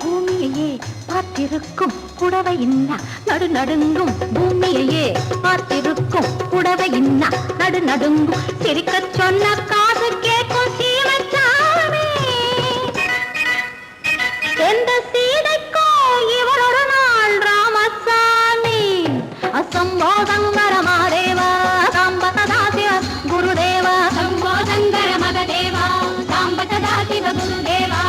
பூமியையே பார்த்திருக்கும் புடவை இன்னா நடு நடுங்கும் பூமியையே பார்த்திருக்கும் புடவை இன்னா நடு நடுங்கும் சிரிக்க சொன்ன காசு கேட்கும் சீமச்சாமி எந்த சீதைக்கோ இவரொரு நாள் ராமசாமி அசம்போ சங்கர மகதேவா சாம்ப சதா சிவ குருதேவா சம்போ சங்கர மகதேவா சாம்ப சதா சிவ குருதேவா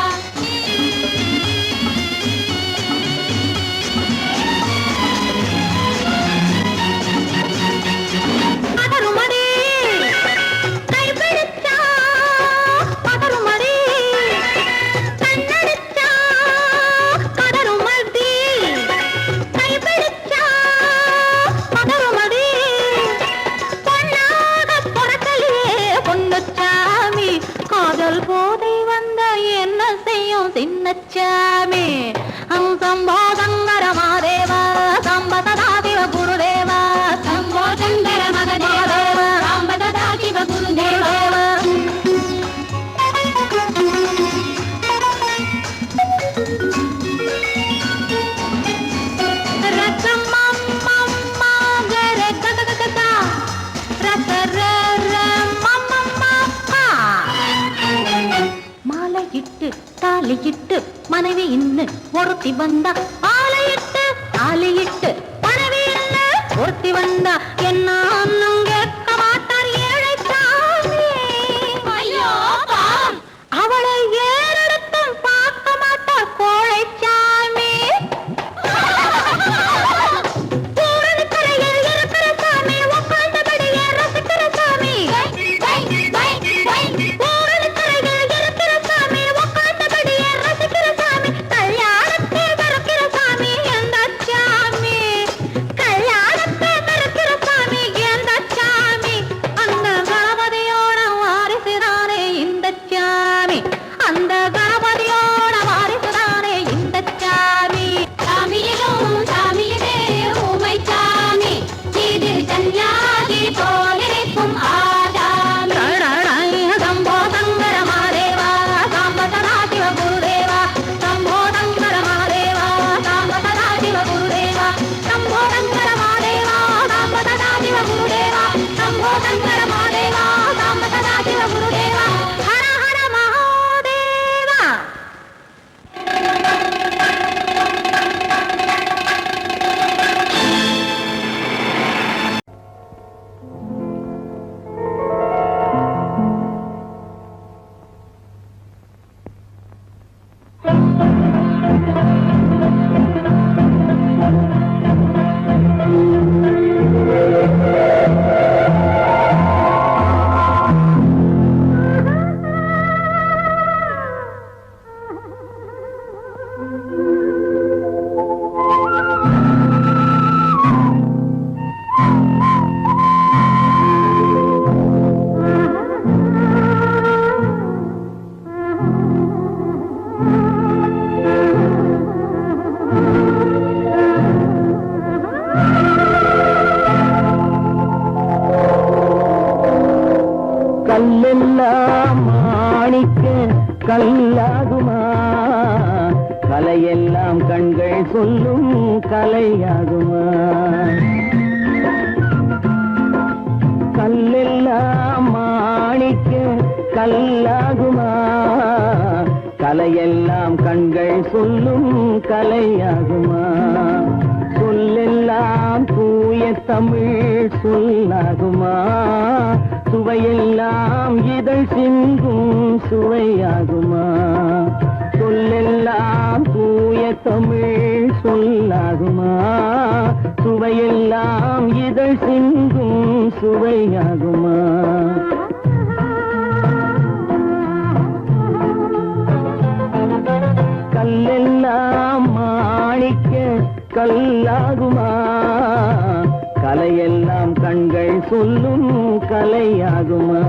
போதை வந்த என்ன செய்யும் சின்னச்சாமி சம்போ சங்கர மகதேவா சாம்ப சதா சிவ குருதேவா சம்போ சங்கர மகதேவா சாம்ப சதா சிவ குருதேவா தாலியிட்டு மனைவி இன்னு ஒருத்தி வந்தா ஆலையிட்டு தாலியிட்டு மனைவி இன்னு ஒருத்தி வந்தா என்ன கேட்க மாட்டார் ஏழைச்சாமி அவளை ஏறெடுத்தும் பார்க்க மாட்டார் கோழைச்சாமி கல்லெல்லாம் மாணிக்க கல்லாகுமா கலையெல்லாம் கண்கள் சொல்லும் கலையாகுமா கல்லெல்லாம் மாணிக்க கல்லாகுமா கலையெல்லாம் கண்கள் சொல்லும் கலையாகுமா சொல்லெல்லாம் தூய தமிழ் சொல்லாகுமா சுவையெல்லாம் இதழ் சிந்தும் சுவையாகுமா சொல்லெல்லாம் தூய தமிழ் சொல்லாகுமா சுவையெல்லாம் இதழ் சிந்தும் சுவையாகுமா கல்லெல்லாம் மாணிக்க கல்லாகுமா கலையெல்லாம் கண்கள் சொல்லும் கலையாகுமா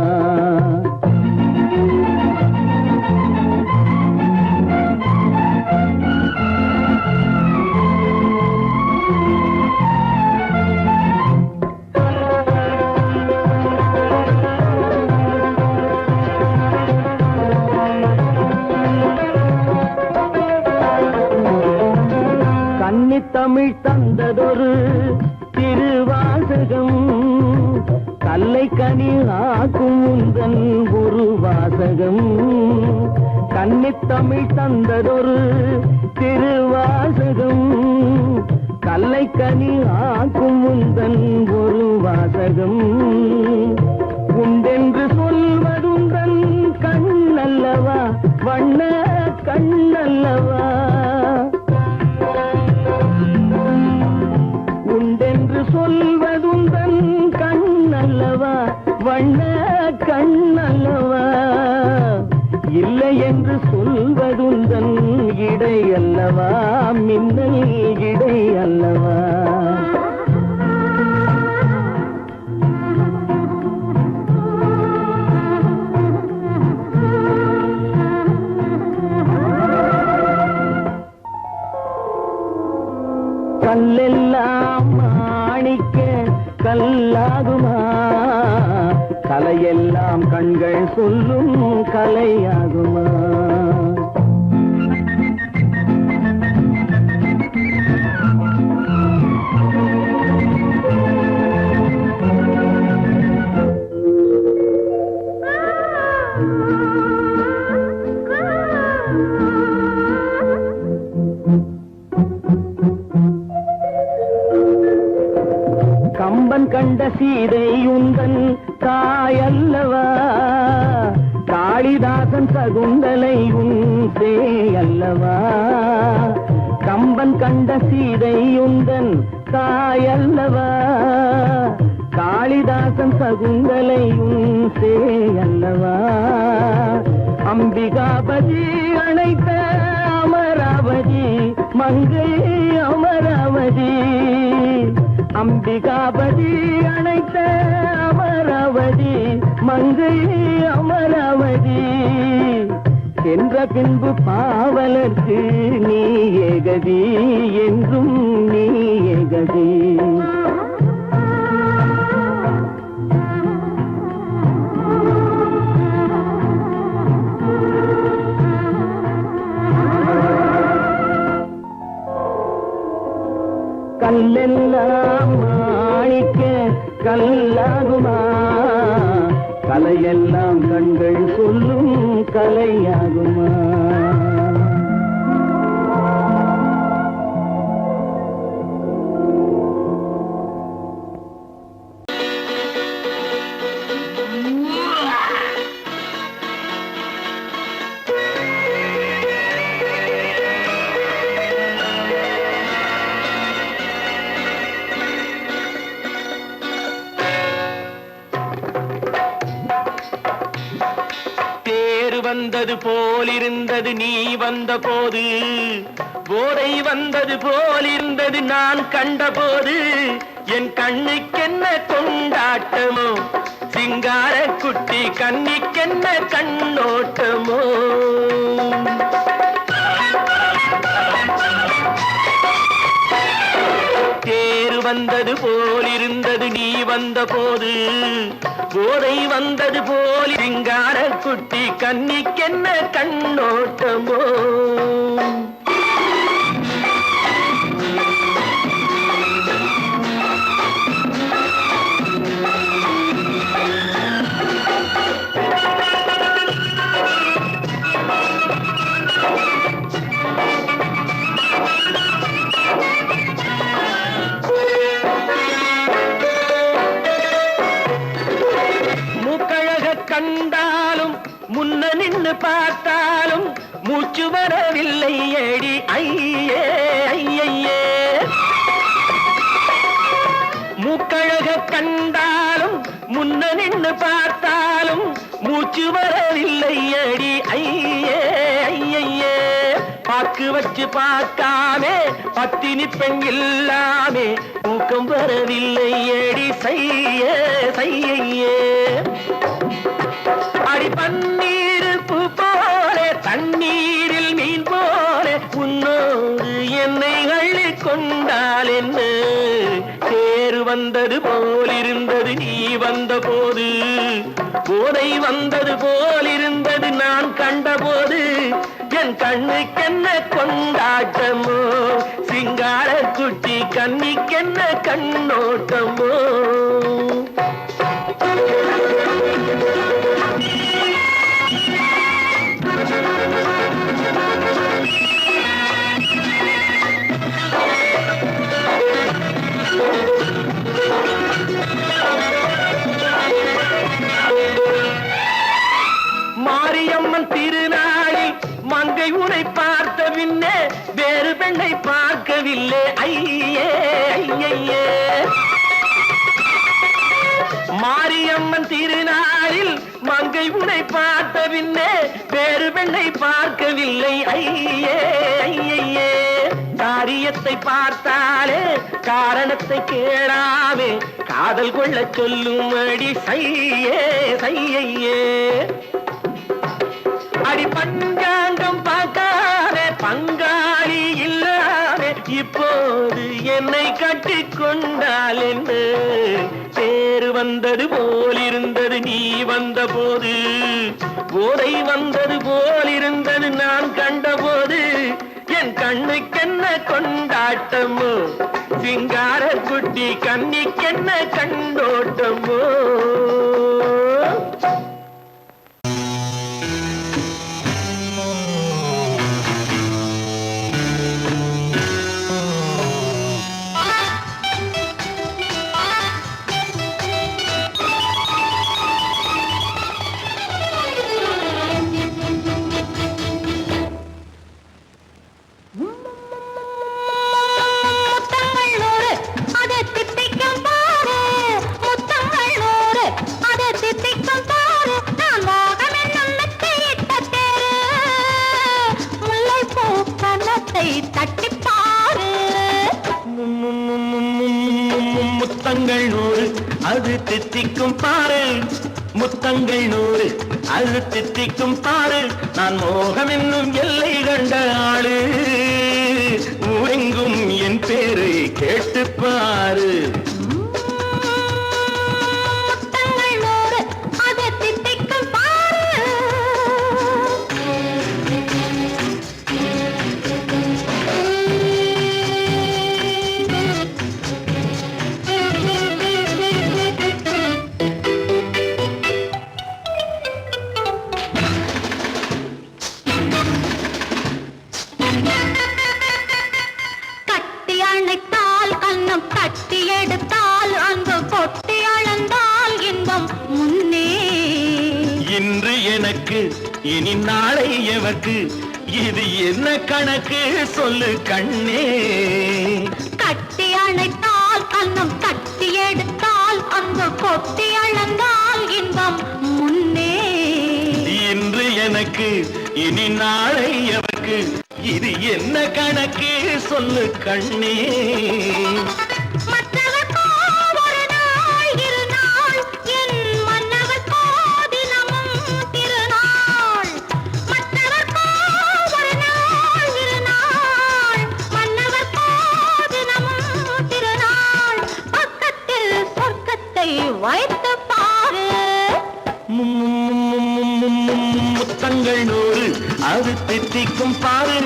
தமிழ் தந்ததொரு திருவாசகம் கல்லை கனி ஆக்கும் உந்தன் ஒரு வாசகம் கன்னித்தமிழ் தந்ததொரு திருவாசகம் கல்லை கனி ஆக்கும் உந்தன் ஒரு வாசகம் உண்டென்று சொல்வதுந்தன் கண்ணல்லவா வண்ண கண்ணல்லவா சொல்வதுந்தன் கண்ணல்லவா வண்ண கண்ணல்லவா இல்லை என்று சொல்வதுந்தன் இடை அல்லவா மின்னல் இடை அல்லவா கல்லெல்லாம் மாணிக்க கல்லாகுமா கலையெல்லாம் கண்கள் சொல்லும் கலையாகுமா கம்பன் கண்ட சீதை உந்தன் தாயல்லவா காளிதாசன் சகுந்தலை உன் சேயல்லவா கம்பன் கண்ட சீதை உந்தன் தாயல்லவா காளிதாசன் சகுந்தலை உன் சேயல்லவா அம்பிகாபதி அழைத்த அமராவதி மங்கை அமராவதி அம்பிகாபதி அணைத்த அமராவதி மங்கை அமராவதி சென்ற பின்பு பாவலர்க்கு நீ ஏகதி என்றும் நீ ஏகதி கல்லெல்லாம் மாணிக்க கல்லாகுமா கலையெல்லாம் கண்கள் சொல்லும் கலையாகுமா வந்தது போலிருந்தது நீ வந்த போது போதை வந்தது போலிருந்தது நான் கண்டபோது என் கண்ணுக்கென்ன கொண்டாட்டமோ சிங்கார குட்டி கண்ணிக்கென்ன கண்ணோட்டமோ தேர் வந்தது போலிருந்தது நீ வந்த போது போதை வந்தது போல் சிங்கார குட்டி கண்ணிக்கென்ன கண்ணோட்டமோ நின்னு பார்த்தாலும் மூச்சு வரவில்லை ஏடி ஐயே ஐயே மூக்கழக கண்டாலும் முன்ன நின்னு பார்த்தாலும் மூச்சு வரவில்லை அடி ஐயே ஐயே பாக்கு வச்சு பார்க்காமே பத்தினி பெண் இல்லாமே தூக்கம் வரவில்லை அடி செய்ய செய்யே அடி பன்னீர் பூ போல தண்ணீரில் மீன் போல உன்னோடு என்னை அள்ளி கொண்டால் என்ன தேர் வந்தது போலிருந்தது நீ வந்த போது போதை வந்தது போலிருந்தது நான் கண்டபோது என் கண்ணுக்கென்ன கொண்டாட்டமோ சிங்கார குட்டி கண்ணிக்கென்ன கண்ணோட்டமோ மாரியம்மன் திருநாளில் மங்கை உனை பார்த்த பின்னே வேறு பெண்ணை பார்க்கவில்லை ஐயே ஐயே மாரியம்மன் திருநாளில் மங்கை உனை பார்த்த பின்னே வேறு பெண்ணை பார்க்கவில்லை ஐயே ஐயே காரியத்தை பார்த்தாலே காரணத்தை கேளாமே காதல் கொள்ள சொல்லும்படி செய்யே செய்யே அடி பஞ்சாங்கம் பார்க்காதே பங்காளி இல்லாமே இப்போது என்னை கட்டி கொண்டால் என்ன தேர் வந்தது போலிருந்தது நீ வந்த போது போதை வந்தது போலிருந்தது நான் கண்டபோது என் கண்ணுக்கென்ன கொண்டாட்டமோ சிங்கார குட்டி கண்ணிக்கென்ன கண்டோட்டமோ முத்தங்கள் நூறு அது தித்திக்கும் பாரு முத்தங்கள் நூறு அது தித்திக்கும் பாரு நான் மோகம் என்னும் எல்லை கண்ட ஆளு ஊரெங்கும் என் பேரை கேட்டு பாரு இனி நாளை எவர்க்கு இது என்ன கணக்கு சொல்லு கண்ணே கட்டி அணைத்தால் கண்ணம் கட்டி எடுத்தால் அங்கு கொட்டி அளந்தால் இன்பம் முன்னே இன்று எனக்கு இனி நாளை எவர்க்கு இது என்ன கணக்கு சொல்லு கண்ணே வைத்து பாரு முத்தங்கள் நூறு அது தித்திக்கும் பாரு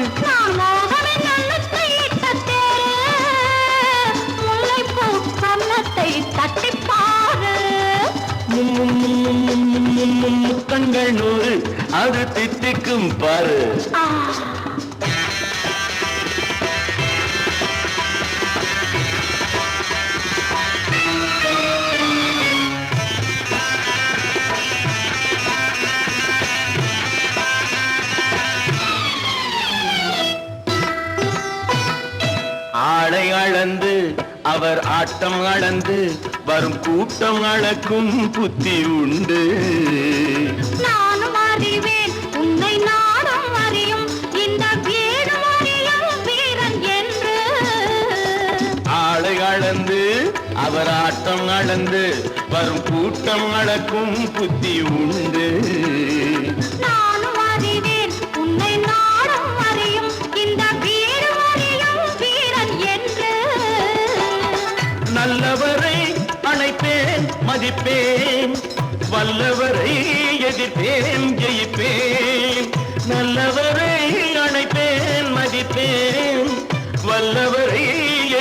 முல்லைப்பூ கன்னத்தை தட்டி பாரு முத்தங்கள் நூறு அது தித்திக்கும் பாரு ஆளை அளந்து அவர் ஆட்டம் அளந்து வரும் கூட்டம் அளக்கும் புத்தி உண்டு. நானும் அறிவேன் உன்னை நாடும் அறியும் இந்த வீடும் அறியும் வீரன் என்று. ஆளை அளந்து அவர் ஆட்டம் அளந்து வரும் கூட்டம் அளக்கும் புத்தி உண்டு. நானும் அறிவேன் உன்னை நாடும் அறியும் இந்த வீடும் அறியும் வீரன் என்று. நல்லவரை அணைப்பேன் மதிப்பேன், வல்லவரை எதிர்ப்பேன் ஜெயிப்பேன். நல்லவரை அணைப்பேன் மதிப்பேன், வல்லவரை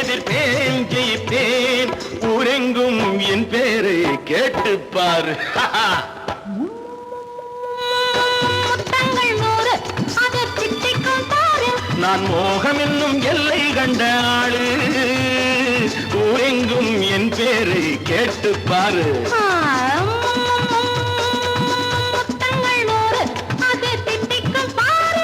எதிர்ப்பேன் ஜெயிப்பேன். ஊரெங்கும் என் பேரை கேட்டுப்பார். முத்தங்கள் 100 அது தித்திக்கும் பாரு. நான் மோகம் என்னும் எல்லை கண்ட ஆளு, ஊரெங்கும் என் பேரை கேட்டுப்பாரு. முத்தங்கள் 100 அது தித்திக்கும் பாரு.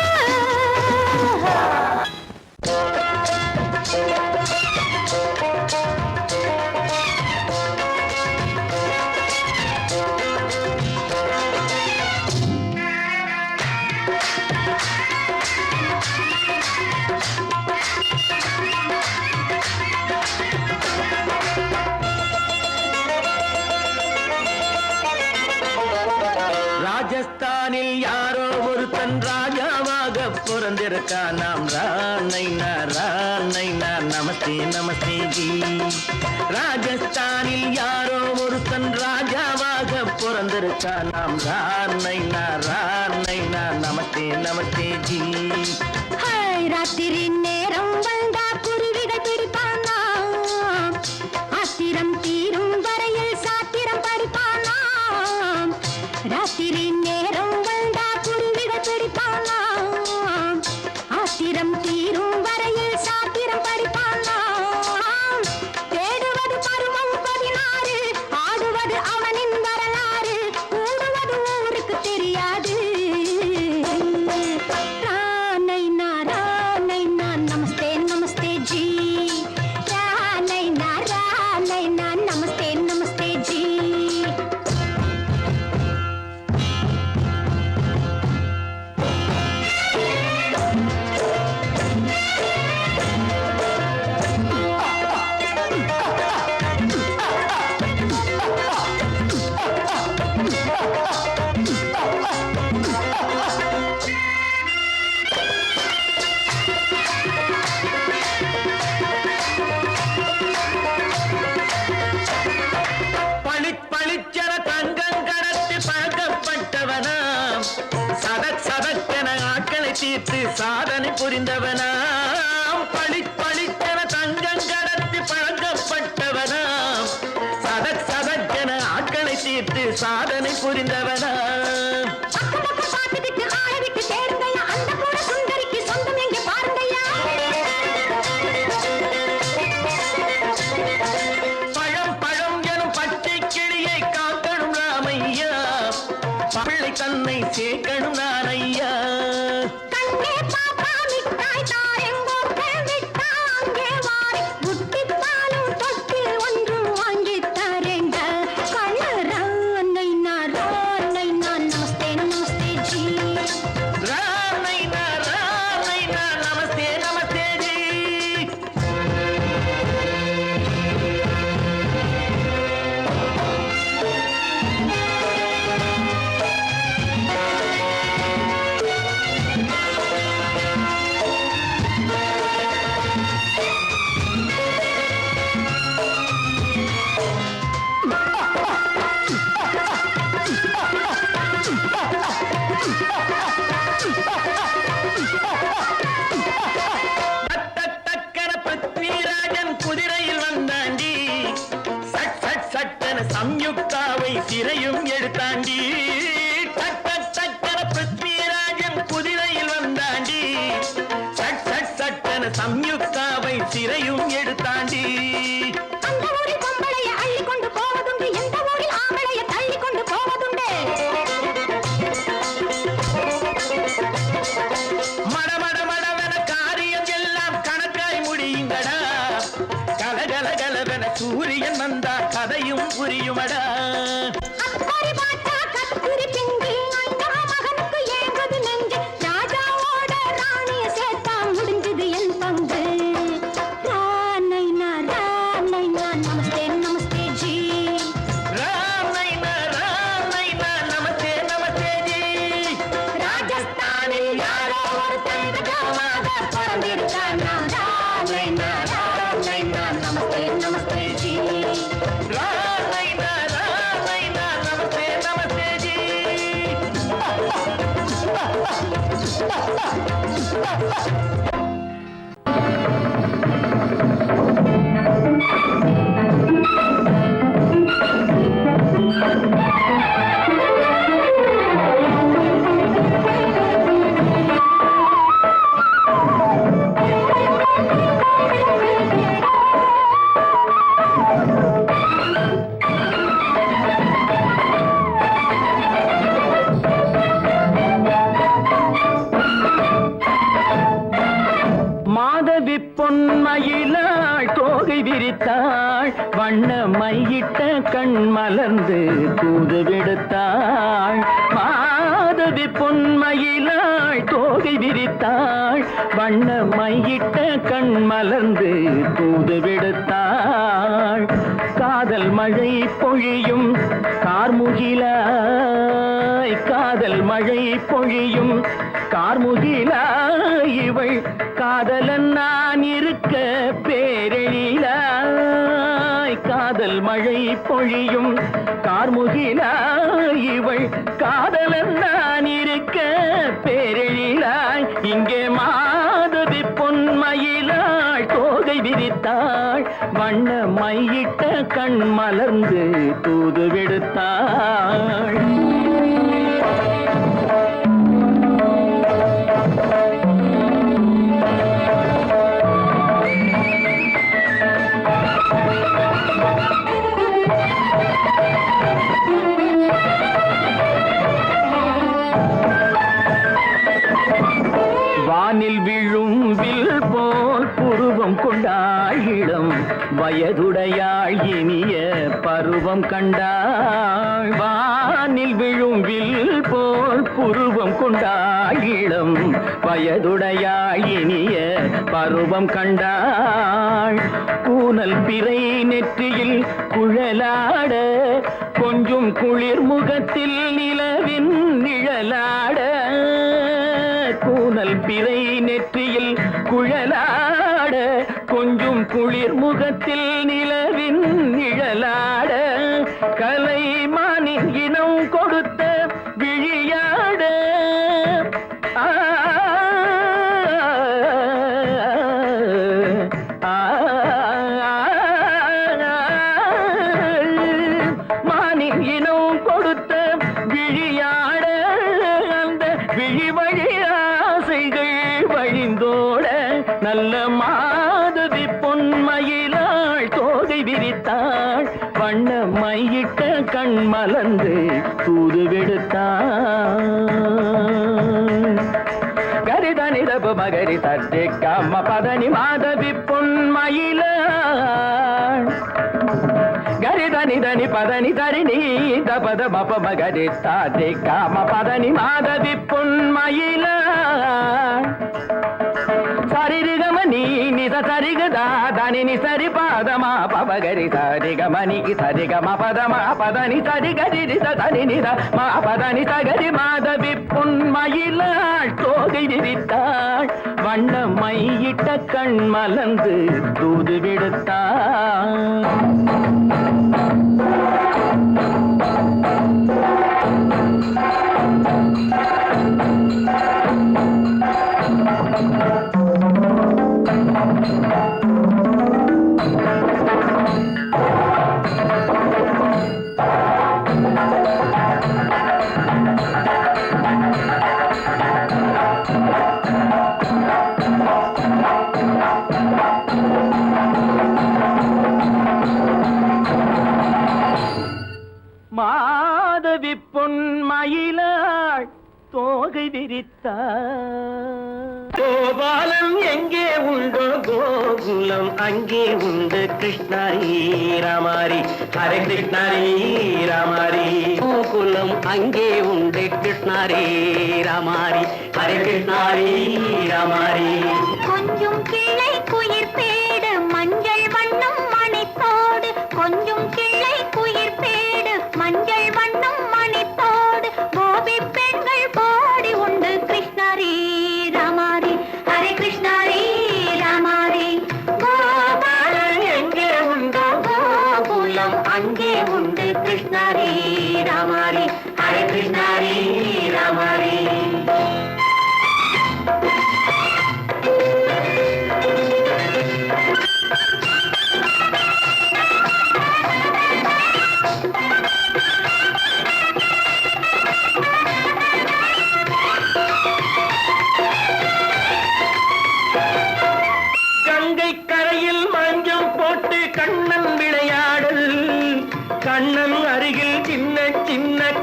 ராஜஸ்தானில் யாரோ ஒருத்தன் ராஜாவாக பிறந்திருக்கான். நாம் ராணைனா ராணைனா நமஸ்தே நமஸ்தே ஜி. ராஜஸ்தானில் யாரோ ஒருத்தன் ராஜாவாக பிறந்திருக்கான். நாம் ராணைனா ராணைனா நமஸ்தே நமஸ்தே ஜி. ராத்திரி நேரம் வந்தா குருவிகள் பிடிப்பானா, ஆத்திரம் தீரும் வரையில் சாத்திரம் படிப்பானா. ராத்திரி நேரம் வந்தா குருவிகள் பிடிப்பானா, ஆத்திரம் தீரும் வரையில் சாத்திரம் படிப்பானா. தேடுவது பருவம் 16, ஆடுவது அவனின் வரலாறு, கூடுவது ஊருக்கு தெரியாது. நமஸ்தே நமஸ்தே ஜி. நமஸ்தே நமஸ்தே ஜி. பளிச்சென தங்கம் கடத்தி பழக்கப்பட்டவனாம், சதக் சதக்கென ஆட்களை தீர்த்து சாதனை புரிந்தவனாம். பளிச்சென தங்கம் கடத்தி பழக்கப்பட்டவனாம், சதக் சதக்கென ஆட்களை தீர்த்து சாதனை புரிந்தவனாம். பிள்ளை தன்னை சேர்க்கணும் நான் ஐயா. கண்ணே பாப்பா மிட்டாய் தாரெங்கோ விட்டா அங்கே வாரி புட்டிப்பாலும் தொட்டு ஒன்று வாங்கி தரேங்க. கண்ணை நான் நமஸ்தே நமஸ்தே ஜி. ராணை நான் நமஸ்தே நமஸ்தே ஜி. குதிரையில் வந்தாண்டி, சட் சட் சட்டன சம்யுக்தாவை சிறையும் எடுத்தாண்டி. சட்டன பிருத்விராஜன் குதிரையில் வந்தாண்டி, சட் சட் சட்டன சம்யுக்தாவை சிறையும் எடுத்தாண்டி. அந்த ஊரில் பொம்பளைய அள்ளி கொண்டு போவதுண்டு, எந்த ஊரில் ஆம்பளைய தள்ளி கொண்டு போவதுண்டு. மடமட மடவென காரியம் எல்லாம் கணக்காய் முடியுங்கடா. நமஸ்தே நமஸ்தே ஜி. ராம் நைனா நமஸ்தே நமஸ்தே ஜி. ராஜஸ்தானில் யாரோ ஒருத்தன் ராஜாவாக பிறந்திருக்கானா. ராம் நைனா நமஸ்தே நமஸ்தே ஜி. ராம் நைனா நமஸ்தே நமஸ்தே ஜி. மாதவி பொன்மயிலாள் தோகை விரித்தாள், வண்ண மையிட்ட கண் மலர்ந்து தூது விடுத்தாள். மாதவி பொன்மயிலாள் தோகை விரித்தாள், வண்ண மையிட்ட கண் மலர்ந்து தூது விடுத்தாள். காதல் மழை பொழியும் கார்முகிலாய், காதல் மழை பொழியும் கார்முகிலாய், இவள் காதலன் நான் இருக்க பேரெழிலாய். காதல் மழை பொழியும் கார்முகிலாய், இவள் காதலன் நான் இருக்க பேரெழிலாய். இங்கே மாதவி பொன்மயிலாள் தோகை விரித்தாள், வண்ண மையிட்ட கண் மலர்ந்து தூது விடுத்தாள். வானில் விழும் வில் போல் புருவம் கொண்டாள் இளம் வயதுடையாள் இனிய பருவம் கண்டாள். வானில் விழும் வில் போல் புருவம் கொண்டாள் இளம் வயதுடையாள் இனிய பருவம் கண்டாள். கூனல் பிறை நெற்றியில் குழலாட, கொஞ்சம் குளிர் முகத்தில் நிலவின் நிழலாட. கூனல் பிறை நெற்றியில் குழலாட, கொஞ்சம் குளிர் முகத்தில் நிலவின் நிழலாட. கலைமானின் இனம் கொடுத்த விழியாட. மானின் இனம் கொடுத்த விழியாட, அந்த விழி வழி ஆசைகள் வழிந்தோட. நல்ல மாதவி பொன்மயிலாள் தோகை விரித்தாள், வண்ண மையிட்ட கண் மலர்ந்து தூது விடுத்தாள். கரிதனி தப மகரி சர்ஜி கம்ம பதனி மாதவி பொன்மயிலாள். கரிதனி தனி பதனி தரிணி தபத மப மகரி சார்ஜி கம்ம பதனி மாதவி பொன்மயிலாள். சரிகமணி நித சரிகதா தனி நி சரி பாதமா பபகரி சரிகமணி சரிகம பதமா பதனி சரிகரி தனி நித மா பதனி சகரி மாதவி பொன்மயிலாள் தோகை விரித்தாள், வண்ண மையிட்ட கண் மலர்ந்து தூது விடுத்தாள். மாதவி பொன்மயிலாள் தோகை விரித்தாள். கோபாலம் எங்கே உண்டோ கோகுலம் அங்கே உண்டு கிருஷ்ணாரி ராமாரி ஹரே கிருஷ்ணாரி ராமாரி. கோகுலம் அங்கே உண்டு கிருஷ்ணாரி ராமாரி ஹரே கிருஷ்ணாரி ராமாரி. கொஞ்சம் கிளை குயிர் பேடு மஞ்சள் வண்ணம் மணித்தோடு,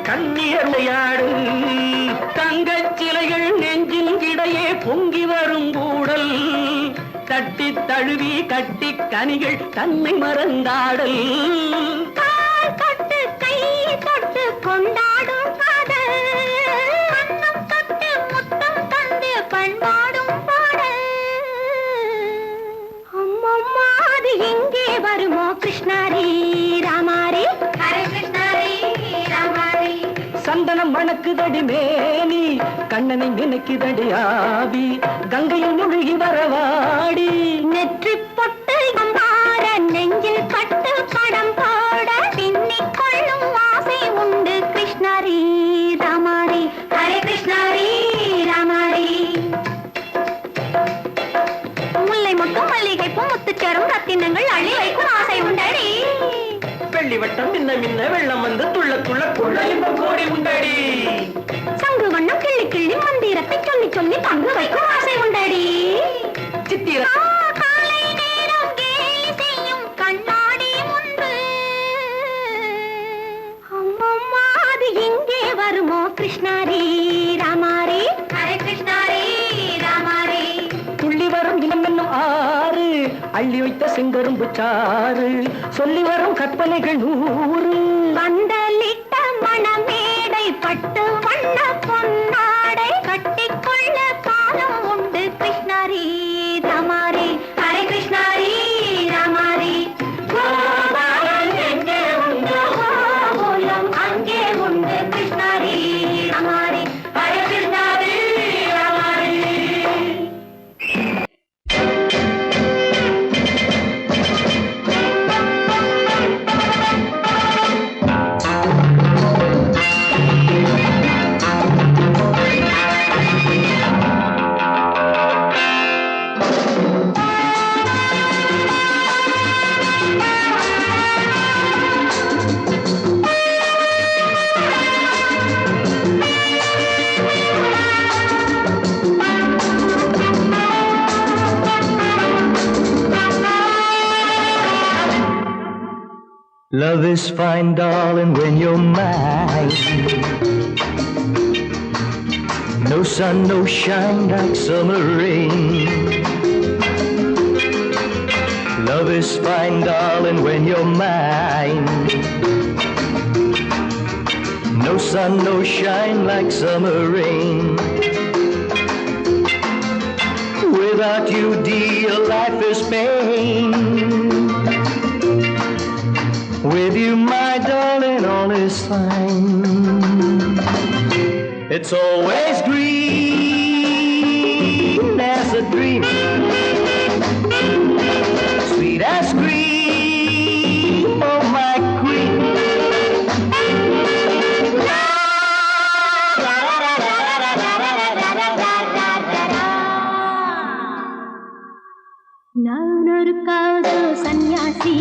கண்ணியர் விளையாடு தங்கச் சிலைகள் நெஞ்சின் கிடையே பொங்கி வரும் கூடல் தட்டி தழுவி கட்டி கனிகள் தன்னை மறந்தாடல் கால் தொட்டு கை தொட்டு கொண்டாடும் காதல் கண்ணம் தொட்டு முத்தம் தந்து பண்பாடும் பாடல் அம்மம்மா அது எங்கே வருமோ கிருஷ்ணாரி ராமாரி ஹரே கிருஷ்ணாரி ராமாரி சந்தனம் மணக்குதடி மேனி கண்ணனை நினைக்குதடி ஆவி கங்கையில் முழுகி வரவாடி நெற்றி பொட்டு மாற நெஞ்சில் கட்டு படம் போட பின்னிக் கொள்ளும் ஆசை உண்டு கிருஷ்ணாரி ராமாரி ஹரே கிருஷ்ணாரி ராமாரி முல்லை மொட்டும் மல்லிகை பூ முத்துச்சரம் ரத்தினங்கள் அள்ளி வைக்கும் ஆசை உண்டடி வெள்ளி வட்டம் மின்ன மின்ன வெள்ளம் வந்து துள்ள துள்ள கொள்ள இன்பம் கோடி உண்டடி சங்கு வண்ணம் கிள்ளி கிள்ளி மந்திரத்தை சொல்லி சொல்லி பங்கு வைக்கும் ஆசை உண்டடி சித்திர காலை நேரம் கேலி செய்யும் கண்ணாடி முன்பு அம்மம்மா அது எங்கே வருமோ கிருஷ்ணாரி ராமாரி ஹரே கிருஷ்ணாரி ராமாரி துள்ளி வரும் இனம் என்னும் ஆறு அள்ளி வைத்த செங்கரும்பு சாறு சொல்லி வரும் கற்பனைகள் 100 பந்தலிட்ட மணமேடை பட்டு வண்ண பொன்னாடை கட்டிக்கொள்ள காலம் உண்டு கிருஷ்ணாரி ராமாரி ஹரே கிருஷ்ணாரி ராமாரி கோபாலன் எங்கே உண்டு கோகுலம் அங்கே உண்டு கிருஷ்ணாரி ராமாரி Hare கிருஷ்ணாரி ராமாரி Love is fine, darling, when you're mine. No sun, no shine like summer rain. Love is fine, darling, when you're mine. No sun, no shine like summer rain. Without you, dear, life is pain. With you, my darling, all is fine. It's always green as a dream, sweet as cream, oh my queen. நான் ஒரு காதல் சன்னியாசி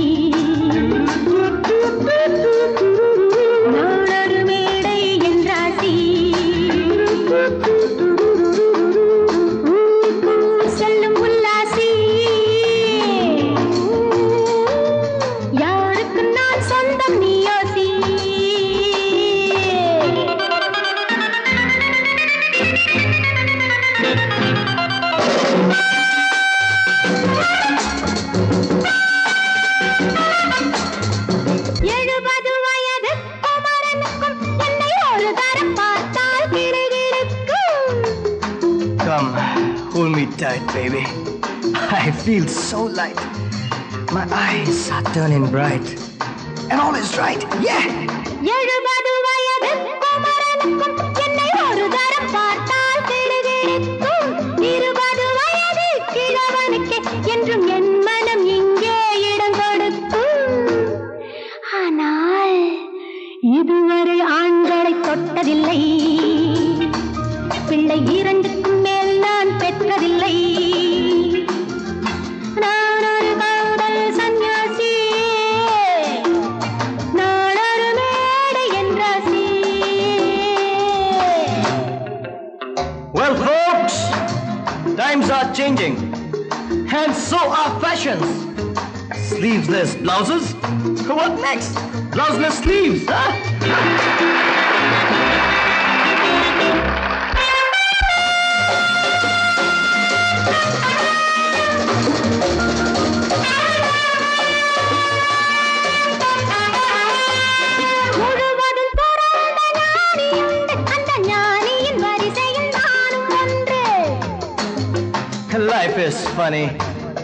நான் ஒரு மேடை என்றாசி செல்லும் உல்லாசி யாருக்கு நான் சொந்தம் நீ யோசி Come, hold me tight, baby. I feel so light. My eyes are turning bright. And all is right, yeah! 70 வயது குமரனுக்கும் என்னை ஒரு தரம் பார்த்தால் கிடுகிடுக்கும் 20 வயது கிழவனுக்கு என்றும் என் மனம் இங்கே இடம் கொடுக்கும் ஆனால் இதுவரை ஆண்களை தொட்டதில்லை பிள்ளை 2க்கும் மேல் நான் பெற்றதில்லை நான் ஒரு காதல் சன்னியாசி நான் ஒரு மேடை என்றாசி Well, folks, times are changing. And so are fashions. Sleeveless blouses? What next? Blouseless sleeves, huh? Life is funny,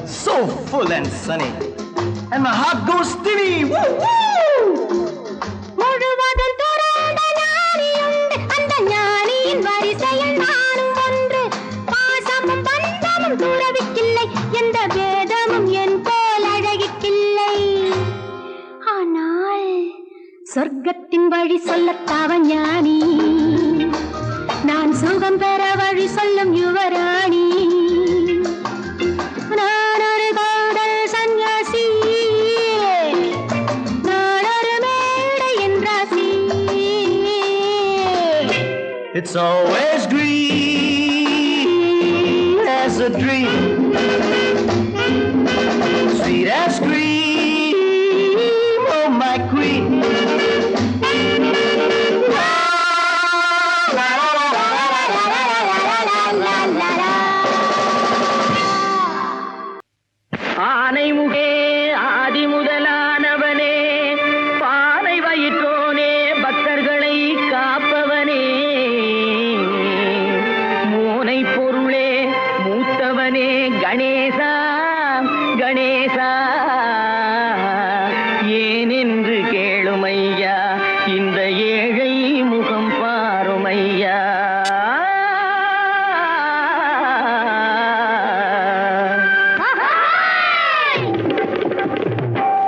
so full and sunny, and my heart goes steady. Woo woo! முழுவதும் துறந்த ஞானியுண்டு, அந்த ஞானியின் வரிசையில் நானும் ஒன்று. பாசமும் பந்தமும் துறவிக்கில்லை, எந்த வேதமும் என் போல் அழகிக்கில்லை. ஆனால் சொர்க்கத்தின் வழி சொல்லத்தாவன் ஞானி, நான் சுகம் பெற வழி சொல்லும் யுவராணி. நான் ஒரு காதல் சன்யாசி, நான் ஒரு மேடையின் ராசி. It's always green as a dream, sweet as cream, oh my queen. ஆனை முகே ஆதி முதலானவனே, பானை வயிற்றோனே, பக்தர்களை காப்பவனே, மூனை பொருளே மூத்தவனே, கணேசா கணேசா, ஏனென்று கேளுமையா, இந்த ஏழை முகம் பாருமையா.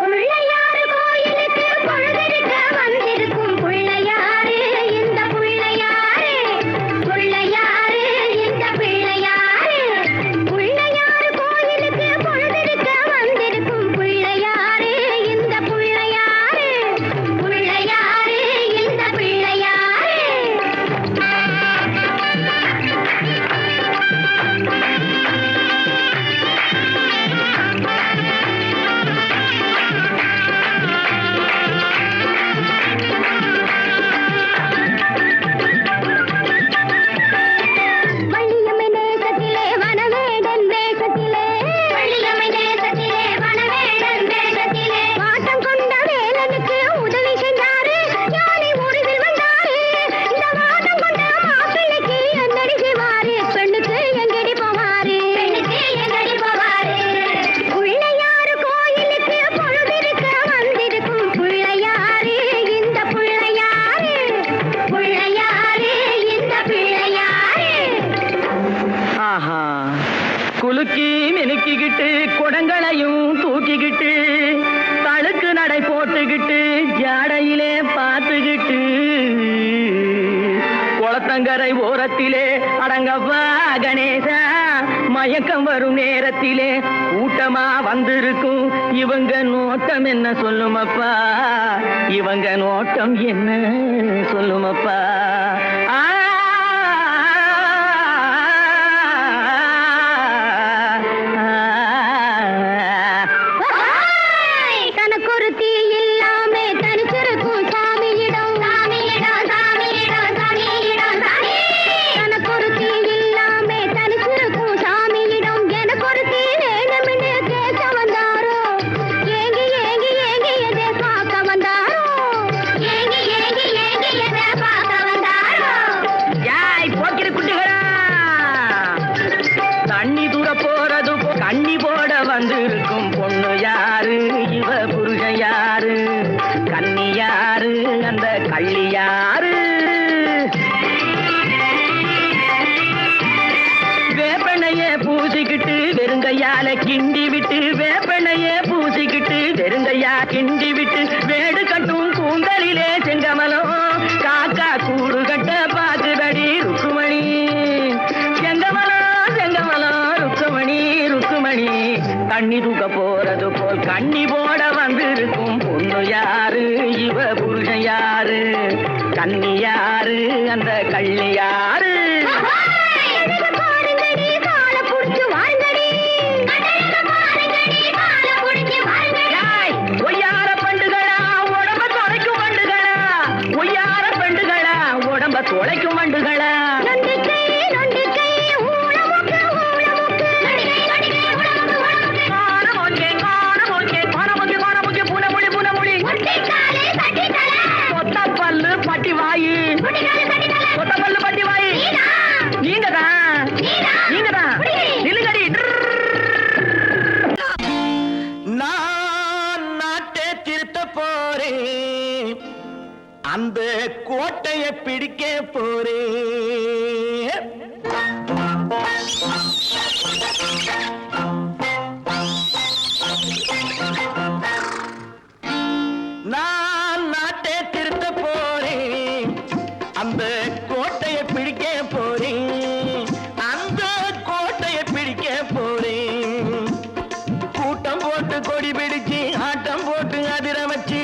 பிள்ளையாரு கோயிலுக்கு பொழுதெடுக்க வந்திருக்கும் பிள்ளையாரு, இந்த பிள்ளையாரு. பிள்ளையாரு, இந்த பிள்ளையாரு. பிள்ளையாரு கோயிலுக்கு பொழுதெடுக்க வந்திருக்கும் பிள்ளையாரு, இந்த பிள்ளையாரு. பிள்ளையாரு, இந்த பிள்ளையாரு. வள்ளியம்மை நேசத்திலே வனவேடன் வேஷத்திலே, வள்ளியம்மை நேசத்திலே வனவேடன் வேஷத்திலே, வாட்டம் கொண்ட வேலனுக்கு உதவி செஞ்சாரு, ஞானி உருவில் வந்தாரு. இந்த வாட்டம் கொண்ட மாப்பிள்ளைக்கு என்னடி செய்வாரு, பெண்ணுக்கு எங்கடி போவாரு, பெண்ணுக்கு எங்கடி போவாரு. பிள்ளையாரு கோயிலுக்கு பொழுதிருக்க வந்திருக்கும் பிள்ளையாரு, இந்த பிள்ளையாரு. பிள்ளையாரு, இந்த பிள்ளையாரு. ஆஹா, குலுக்கி மினுக்கிக்கிட்டு குடங்களையும் தூக்கிக்கிட்டு, தழுக்கு நடை போட்டுக்கிட்டு, ஜாடையிலே பார்த்துக்கிட்டு, குளத்தங்கரை ஓரத்திலே அடங்கப்பா கணேசா, மயக்கம் வரும் நேரத்திலே கூட்டமா வந்திருக்கும் இவங்க நோட்டம் என்ன சொல்லுமப்பா, இவங்க நோட்டம் என்ன சொல்லுமப்பா. தனக்கொருத்தி இல்லாம தனிச்சிருக்கும் சாமியிடம், சாமியிடம், சாமியிடம், சாமியிடம், சாமி. தனக்கொருத்தி இல்லாம தனிச்சிருக்கும் சாமியிடம், எனக்கொருத்தி வேணும்னு கேட்க வந்தாரோ, ஏங்கி ஏங்கி ஏங்கி எதை பார்க்க வந்தாரோ, ஏங்கி ஏங்கி ஏங்கி எதை பார்க்க வந்தாரோ. யாய் போக்கிற குட்டிகளா, தண்ணி தூர போறது கண்ணி போட வந்திருக்கும் பொண்ணு யாரு, இவ புருஷன் யாரு, கண்ணி யாரு, அந்த கள்ளி யாரு. வேப்பெண்ணைய பூசிக்கிட்டு வெறுங்கையால கிண்டி விட்டு, வேப்பெண்ணைய பூசிக்கிட்டு வெறுங்கையா கிண்டி விட்டு, வேடு கட்டும் கூந்தலிலே செங்கமலம் காக்கா கூடு கட்ட பாக்குதடி ருக்குமணி. செங்கமலம் செங்கமலம் ருக்குமணி ருக்குமணி, தண்ணி தூக்க போறது போல் கண்ணி போட வந்திருக்கும் பொண்ணு யாரு, இவ புருஷன் யாரு, கண்ணி யாரு, அந்த கள்ளி யாரு. அழகு பாருங்கடி, காலை புடிச்சு வாருங்கடி. அழகு பாருங்கடி, காலை புடிச்சு வாருங்கடி. ஏய், ஒய்யார பண்டுகளா, உடம்ப தொலைக்கும் வண்டுகளா, ஒய்யார பண்டுகளா, உடம்ப தொலைக்கும் வண்டுகளா. நொண்டிக்கை, நொண்டிக்கை, ஊளமுக்கு, ஊளமுக்கு. நொண்டிக்கை, நொண்டிக்கை, ஊளமுக்கு, ஊளமுக்கு. காணமோச்சே, காணமோச்சே, காணமோச்சே, காணமோச்சே, புனமுடி, புனமுடி. ஒட்டிக்காலே, தட்டித்தலை. கொத்த பல்லு பட்டி வாயி, ஒட்டிக்காலே, தட்டித்தலை. கொத்த பல்லு பட்டி வாயி. அந்த கோட்டையை பிடிக்க போறேன். நான் நாட்டை திருத்த போறேன். அந்த கோட்டையை பிடிக்க போறேன். அந்த கோட்டையை பிடிக்க போறேன். கூட்டம் போட்டு கொடி பிடிச்சு ஆட்டம் போட்டு அதிர வச்சு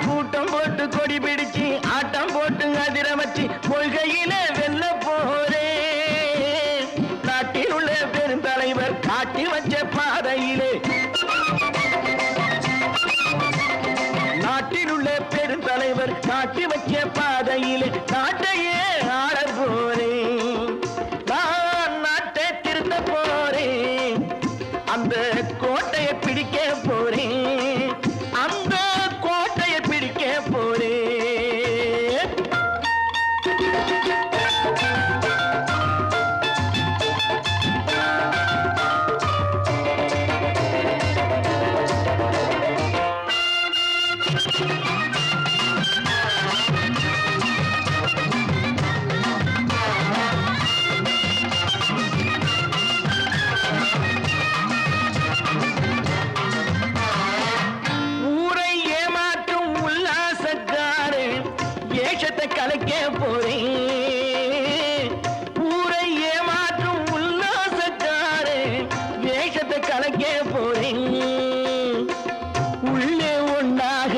கூட்டம் போட்டு கொடி பிடிச்சு ஆட்டம் போட்டு அதிர வச்சு கொள்கையில வெல்ல போறேன். நாட்டில் உள்ள பெருந்தலைவர் காட்டி வச்ச பாதையிலே நாட்டில் உள்ள பெருந்தலைவர் காட்டி வச்ச பாதையிலே நாட்டையே ஆள போறேன். நான் நாட்டை திருத்த போறேன். அந்த கோட்டையை பிடிக்க போறேன். அந்த கோட்டையை பிடிக்க போறேன். ஊரை ஏமாற்றும் உல்லாசக்காரன் ஏஷத்தை கலைக்க போறேன். ஊரை ஏமாற்றும் உல்லாசக்காரன் வேஷத்தை கலைக்க போறேன். உள்ளே ஒன்றாக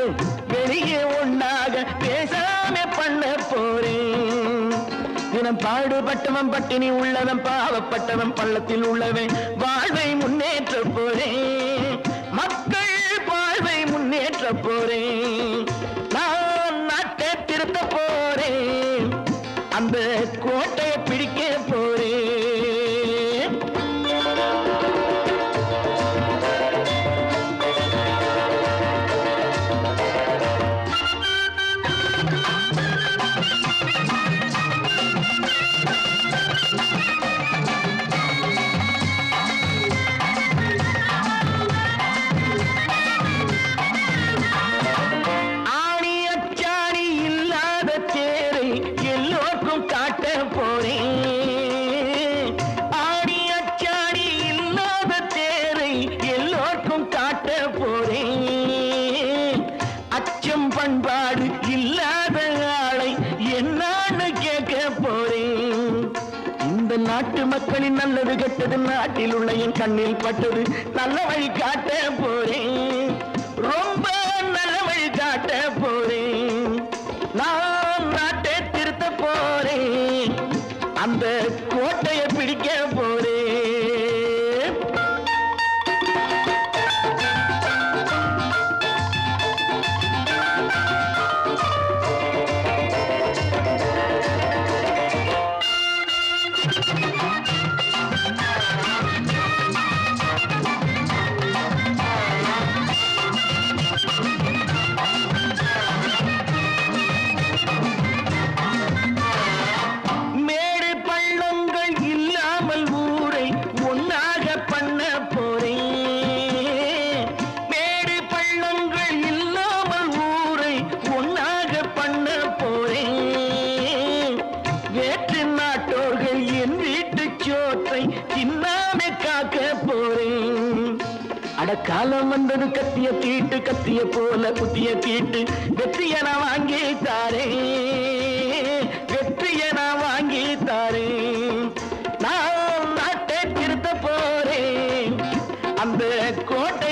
வெளியே ஒன்றாக பேசாம பண்ண போறேன். தினம் பாடுபட்டவன் பட்டினி உள்ளவன் பாவப்பட்டவன் பள்ளத்தில் உள்ளவன் வாழ்வை முன்னேற்ற போறேன். மக்கள் வாழ்வை முன்னேற்ற போறேன். நான் நாட்டை திருத்த போறேன். அந்த கோட்டையை பிடிக்க போறேன். ஆணி அச்சாணி இல்லாத தேரை எல்லோருக்கும் காட்ட போறேன். ஆணி அச்சாணி இல்லாத தேரை எல்லோருக்கும் காட்ட போறேன். அச்சம் பண்பாடு இல்லாத ஆளை என்னான்னு கேட்க போறேன். இந்த நாட்டு மக்களின் நல்லது கெட்டது நாட்டில் உள்ள என் கண்ணில் பட்டது நல்ல வழி காட்ட போறேன். ரொம்ப நல்ல வழி காட்ட போறேன். நான் நாட்டை திருத்த போறேன். அந்த கோட்டையை பிடிக்க போறேன். மேடு பள்ளங்கள் இல்லாமல் ஊரை ஒன்னாக பண்ண போறேன். மேடு பள்ளங்கள் இல்லாமல் ஊரை ஒன்னாக பண்ண போறேன். வேற்று நாட்டோர்கள் என் வீட்டு சோற்றை தின்னாம காக்க போறேன். அடக்காலம் வந்தது கத்திய தீட்டு கத்திய போல குத்திய தீட்டு வெற்றிய நான் வாங்கி தாரேன். வெற்றிய நான் வாங்கி தாரேன். நான் நாட்டை திருத்த போறேன். அந்த கோட்டை